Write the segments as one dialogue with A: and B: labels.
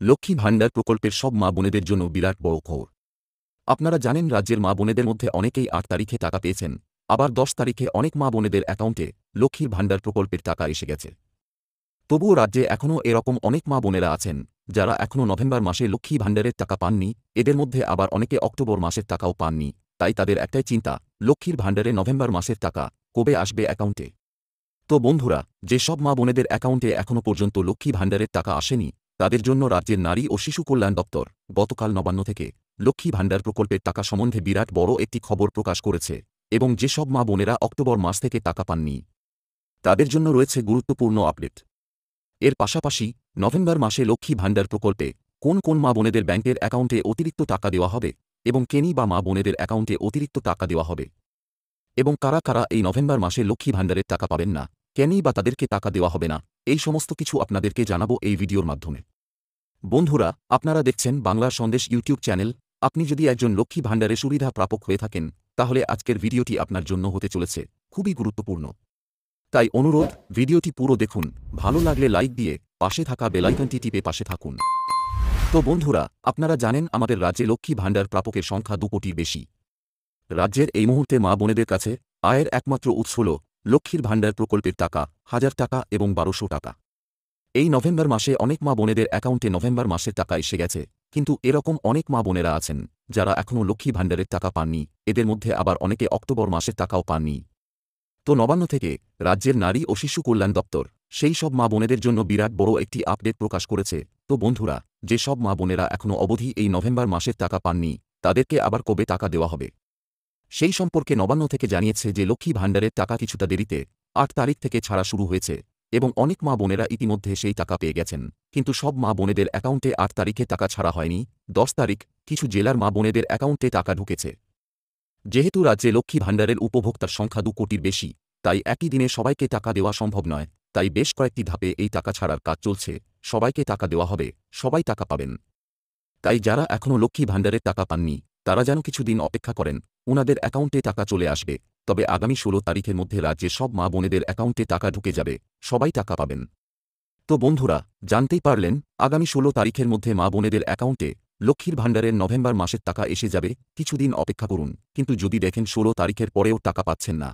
A: লক্ষ্মী ভাণ্ডার প্রকল্পের সব মা বোনেদের জন্য বিরাট বড় খবর। আপনারা জানেন রাজ্যের মা বোনেদের মধ্যে অনেকেই ৮ তারিখে টাকা পেয়েছেন, আবার ১০ তারিখে অনেক মা বোনেদের অ্যাকাউন্টে লক্ষ্মীর ভাণ্ডার প্রকল্পের টাকা এসে গেছে। তবুও রাজ্যে এখনও এরকম অনেক মা বোনেরা আছেন যারা এখনও নভেম্বর মাসে লক্ষ্মী ভাণ্ডারের টাকা পাননি, এদের মধ্যে আবার অনেকে অক্টোবর মাসের টাকাও পাননি। তাই তাদের একটাই চিন্তা, লক্ষ্মীর ভাণ্ডারে নভেম্বর মাসের টাকা কবে আসবে অ্যাকাউন্টে। তো বন্ধুরা, যে সব মা বোনেদের অ্যাকাউন্টে এখনও পর্যন্ত লক্ষ্মী ভাণ্ডারের টাকা আসেনি, তাদের জন্য রাজ্যের নারী ও শিশু কল্যাণ দপ্তর গতকাল নবান্ন থেকে লক্ষ্মী ভাণ্ডার প্রকল্পের টাকা সম্বন্ধে বিরাট বড় একটি খবর প্রকাশ করেছে। এবং যেসব মা বোনেরা অক্টোবর মাস থেকে টাকা পাননি, তাদের জন্য রয়েছে গুরুত্বপূর্ণ আপডেট। এর পাশাপাশি নভেম্বর মাসে লক্ষ্মী ভাণ্ডার প্রকল্পে কোন কোন মা বোনেদের ব্যাংকের অ্যাকাউন্টে অতিরিক্ত টাকা দেওয়া হবে, এবং কেনি বা মা বোনেদের অ্যাকাউন্টে অতিরিক্ত টাকা দেওয়া হবে, এবং কারা কারা এই নভেম্বর মাসে লক্ষ্মী ভাণ্ডারের টাকা পাবেন না, কেনি বা তাদেরকে টাকা দেওয়া হবে না, এই সমস্ত কিছু আপনাদেরকে জানাবো এই ভিডিওর মাধ্যমে। বন্ধুরা, আপনারা দেখছেন বাংলার সন্দেশ ইউটিউব চ্যানেল। আপনি যদি একজন লক্ষ্মী ভাণ্ডারের সুবিধা প্রাপক হয়ে থাকেন, তাহলে আজকের ভিডিওটি আপনার জন্য হতে চলেছে খুবই গুরুত্বপূর্ণ। তাই অনুরোধ, ভিডিওটি পুরো দেখুন, ভালো লাগলে লাইক দিয়ে পাশে থাকা বেলাইকনটি টিপে পাশে থাকুন। তো বন্ধুরা, আপনারা জানেন আমাদের রাজ্যে লক্ষ্মী ভাণ্ডার প্রাপকের সংখ্যা ২ কোটির বেশি। রাজ্যের এই মুহূর্তে মা বোনেদের কাছে আয়ের একমাত্র উৎস হল লক্ষ্মীর ভাণ্ডার প্রকল্পের টাকা, ১০০০ টাকা এবং ১২০০ টাকা। এই নভেম্বর মাসে অনেক মা বোনেদের অ্যাকাউন্টে নভেম্বর মাসের টাকা এসে গেছে, কিন্তু এরকম অনেক মা বোনেরা আছেন যারা এখনও লক্ষ্মী ভাণ্ডারের টাকা পাননি, এদের মধ্যে আবার অনেকে অক্টোবর মাসের টাকাও পাননি। তো নবান্ন থেকে রাজ্যের নারী ও শিশু কল্যাণ দপ্তর সেই সব মা বোনেদের জন্য বিরাট বড় একটি আপডেট প্রকাশ করেছে। তো বন্ধুরা, যে সব মা বোনেরা এখনও অবধি এই নভেম্বর মাসের টাকা পাননি, তাদেরকে আবার কবে টাকা দেওয়া হবে সেই সম্পর্কে নবান্ন থেকে জানিয়েছে যে লক্ষ্মী ভাণ্ডারের টাকা কিছুটা দেরিতে ৮ তারিখ থেকে ছাড়া শুরু হয়েছে, এবং অনেক মা বোনেরা ইতিমধ্যে সেই টাকা পেয়ে গেছেন। কিন্তু সব মা বোনেদের অ্যাকাউন্টে ৮ তারিখে টাকা ছাড়া হয়নি, ১০ তারিখ কিছু জেলার মা বোনেদের অ্যাকাউন্টে টাকা ঢুকেছে। যেহেতু রাজ্যে লক্ষ্মী ভাণ্ডারের উপভোক্তার সংখ্যা ২ কোটির বেশি, তাই একই দিনে সবাইকে টাকা দেওয়া সম্ভব নয়। তাই বেশ কয়েকটি ধাপে এই টাকা ছাড়ার কাজ চলছে। সবাইকে টাকা দেওয়া হবে, সবাই টাকা পাবেন। তাই যারা এখনও লক্ষ্মী ভাণ্ডারের টাকা পাননি, তারা যেন কিছুদিন অপেক্ষা করেন, উনাদের অ্যাকাউন্টে টাকা চলে আসবে। তবে আগামী ১৬ তারিখের মধ্যে রাজ্যের সব মা বোনেদের অ্যাকাউন্টে টাকা ঢুকে যাবে, সবাই টাকা পাবেন। তো বন্ধুরা, জানতেই পারলেন, আগামী ১৬ তারিখের মধ্যে মা বোনেদের অ্যাকাউন্টে লক্ষ্মীর ভাণ্ডারের নভেম্বর মাসের টাকা এসে যাবে। কিছুদিন অপেক্ষা করুন, কিন্তু যদি দেখেন ১৬ তারিখের পরেও টাকা পাচ্ছেন না,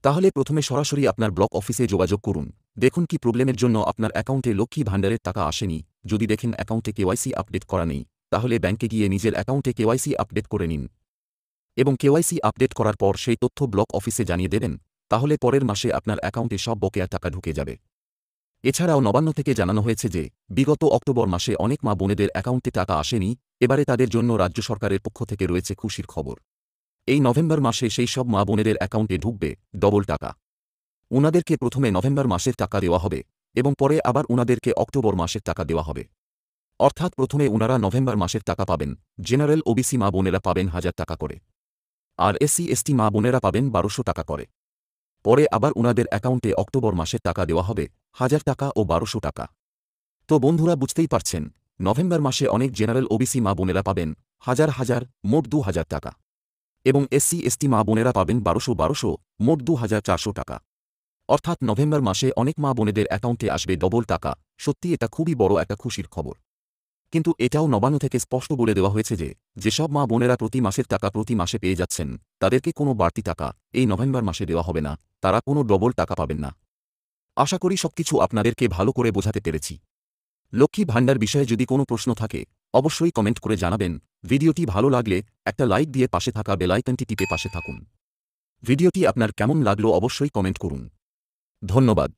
A: তাহলে প্রথমে সরাসরি আপনার ব্লক অফিসে যোগাযোগ করুন। দেখুন কি প্রবলেমের জন্য আপনার অ্যাকাউন্টে লক্ষ্মী ভাণ্ডারের টাকা আসেনি। যদি দেখেন অ্যাকাউন্টে কেওয়াইসি আপডেট করা নেই, তাহলে ব্যাংকে গিয়ে নিজের অ্যাকাউন্টে কেওয়াইসি আপডেট করে নিন, এবং কেওয়াইসি আপডেট করার পর সেই তথ্য ব্লক অফিসে জানিয়ে দেবেন। তাহলে পরের মাসে আপনার অ্যাকাউন্টে সব বকেয়া টাকা ঢুকে যাবে। এছাড়াও নবান্ন থেকে জানানো হয়েছে যে বিগত অক্টোবর মাসে অনেক মা বোনেদের অ্যাকাউন্টে টাকা আসেনি, এবারে তাদের জন্য রাজ্য সরকারের পক্ষ থেকে রয়েছে খুশির খবর। এই নভেম্বর মাসে সেই সব মা বোনেদের অ্যাকাউন্টে ঢুকবে ডবল টাকা। উনাদেরকে প্রথমে নভেম্বর মাসের টাকা দেওয়া হবে, এবং পরে আবার উনাদেরকে অক্টোবর মাসের টাকা দেওয়া হবে। অর্থাৎ প্রথমে উনারা নভেম্বর মাসের টাকা পাবেন। জেনারেল ওবিসি মা বোনেরা পাবেন ১০০০ টাকা করে, আর এসসি এসটি মা বোনেরা পাবেন ১২০০ টাকা করে। পরে আবার উনাদের অ্যাকাউন্টে অক্টোবর মাসের টাকা দেওয়া হবে ১০০০ টাকা ও ১২০০ টাকা। তো বন্ধুরা, বুঝতেই পারছেন, নভেম্বর মাসে অনেক জেনারেল ওবিসি মা বোনেরা পাবেন হাজার মোট ২০০০ টাকা, এবং এসসি এসটি মা বোনেরা পাবেন ১২০০ মোট ২৪০০ টাকা। অর্থাৎ নভেম্বর মাসে অনেক মা বোনেদের অ্যাকাউন্টে আসবে ডবল টাকা। সত্যি এটা খুবই বড় একটা খুশির খবর। কিন্তু এটাও নবান্ন থেকে স্পষ্ট বলে দেওয়া হয়েছে যে যেসব মা বোনেরা প্রতি মাসের টাকা প্রতি মাসে পেয়ে যাচ্ছেন, তাদেরকে কোনো বাড়তি টাকা এই নভেম্বর মাসে দেওয়া হবে না, তারা কোনো ডবল টাকা পাবেন না। আশা করি সবকিছু আপনাদেরকে ভালো করে বোঝাতে পেরেছি। লক্ষ্মী ভাণ্ডার বিষয়ে যদি কোনো প্রশ্ন থাকে, অবশ্যই কমেন্ট করে জানাবেন। ভিডিওটি ভালো লাগলে একটা লাইক দিয়ে পাশে থাকা বেলাইকনটি টিপে পাশে থাকুন। ভিডিওটি আপনার কেমন লাগলো অবশ্যই কমেন্ট করুন। ধন্যবাদ।